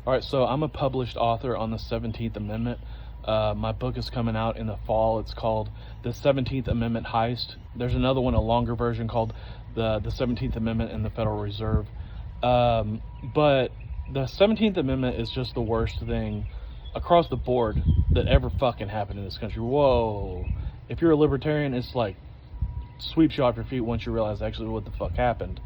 All right, so I'm a published author on the 17th Amendment. My book is coming out in the fall. It's called The 17th Amendment Heist. There's another one, a longer version called the 17th Amendment and the Federal Reserve. But the 17th Amendment is just the worst thing across the board that ever fucking happened in this country. Whoa. If you're a libertarian, it's like sweeps you off your feet once you realize actually what the fuck happened.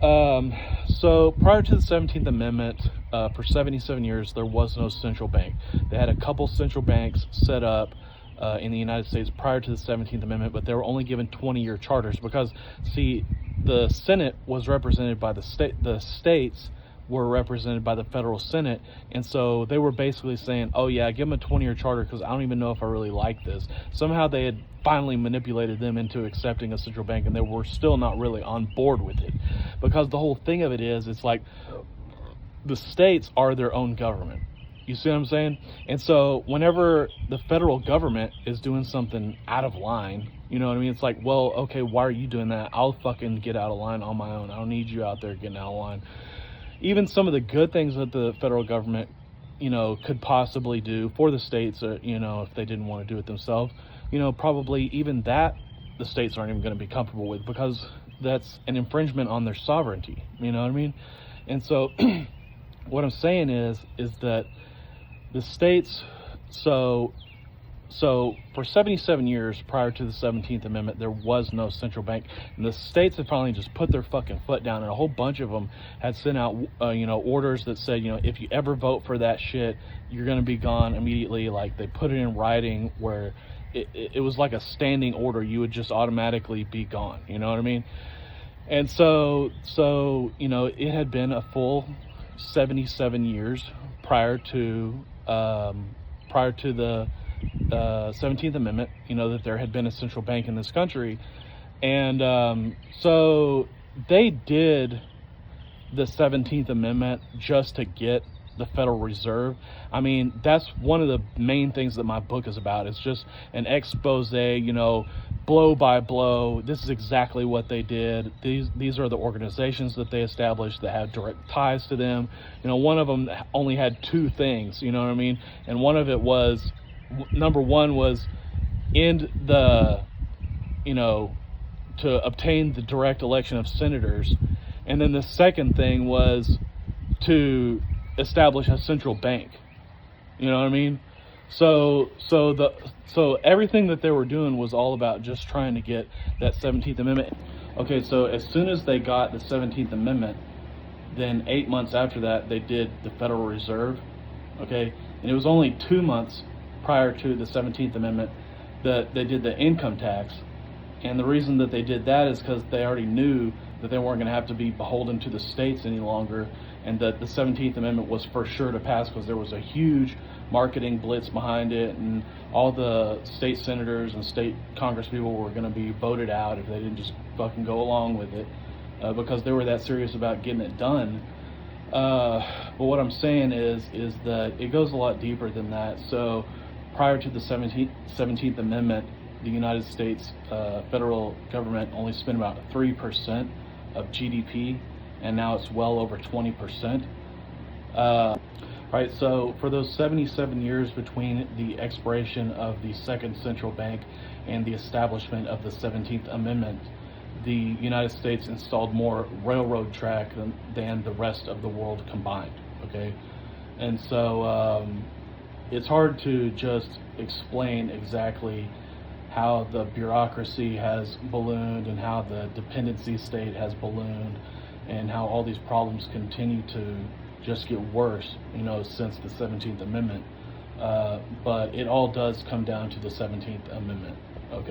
So prior to the 17th Amendment, for 77 years, there was no central bank. They had a couple central banks set up in the United States prior to the 17th Amendment, but they were only given 20-year charters because, see, the Senate was represented by the states were represented by the federal Senate, and so they were basically saying, oh yeah, give them a 20-year charter because I don't even know if I really like this. Somehow they had finally manipulated them into accepting a central bank, and they were still not really on board with it, because the whole thing of it is, it's like the states are their own government. You see what I'm saying? And so whenever the federal government is doing something out of line, you know what I mean? It's like, well, okay, why are you doing that? I'll fucking get out of line on my own. I don't need you out there getting out of line. Even some of the good things that the federal government, could possibly do for the states, if they didn't want to do it themselves, probably even that the states aren't even going to be comfortable with, because that's an infringement on their sovereignty. You know what I mean? And so what I'm saying is that the states, so for 77 years prior to the 17th Amendment, there was no central bank, and the states had finally just put their fucking foot down, and a whole bunch of them had sent out, orders that said, if you ever vote for that shit, you're going to be gone immediately. Like, they put it in writing where it was like a standing order. You would just automatically be gone. You know what I mean? And so it had been a full 77 years prior to the 17th Amendment, that there had been a central bank in this country. And so they did the 17th Amendment just to get the Federal Reserve. I mean, that's one of the main things that my book is about. It's just an expose, blow by blow. This is exactly what they did. These are the organizations that they established that had direct ties to them. One of them only had two things, you know what I mean? And one of it was, number one was end the, to obtain the direct election of senators. And then the second thing was to establish a central bank. You know what I mean? So everything that they were doing was all about just trying to get that 17th Amendment. Okay, so as soon as they got the 17th Amendment, then 8 months after that, they did the Federal Reserve. Okay, and it was only 2 months prior to the 17th Amendment that they did the income tax. And the reason that they did that is because they already knew that they weren't going to have to be beholden to the states any longer, and that the 17th Amendment was for sure to pass because there was a huge marketing blitz behind it, and all the state senators and state congress people were going to be voted out if they didn't just fucking go along with it, because they were that serious about getting it done. But what I'm saying is that it goes a lot deeper than that. So prior to the 17th Amendment, the United States federal government only spent about 3% of GDP, and now it's well over 20%. Right, so for those 77 years between the expiration of the Second Central Bank and the establishment of the 17th Amendment, the United States installed more railroad track than the rest of the world combined, okay? And so it's hard to just explain exactly how the bureaucracy has ballooned and how the dependency state has ballooned and how all these problems continue to just get worse, since the 17th Amendment. But it all does come down to the 17th Amendment, okay?